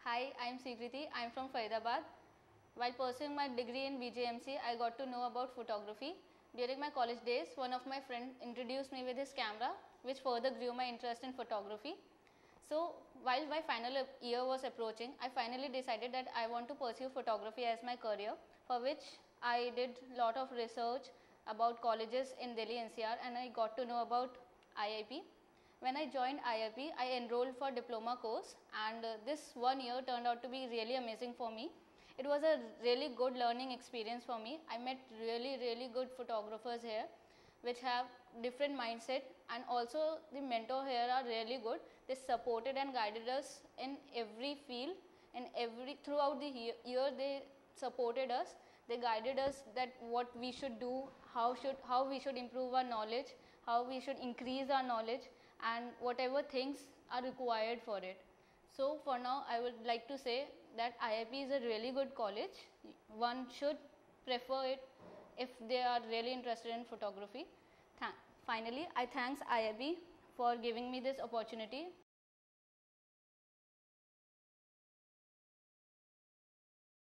Hi, I am Swikriti. I am from Faridabad. While pursuing my degree in BJMC, I got to know about photography. During my college days, one of my friends introduced me with his camera, which further grew my interest in photography. So, while my final year was approaching, I finally decided that I want to pursue photography as my career, for which I did a lot of research about colleges in Delhi NCR and I got to know about IIP. When I joined IIP, I enrolled for diploma course and this 1 year turned out to be really amazing for me. It was a really good learning experience for me. I met really good photographers here which have different mindset, and also the mentor here are really good. They supported and guided us in every field, in every throughout the year they supported us. They guided us that what we should do, how we should improve our knowledge, how we should increase our knowledge, and whatever things are required for it. So for now I would like to say that IIP is a really good college. One should prefer it if they are really interested in photography. Finally, I thanks IIP for giving me this opportunity.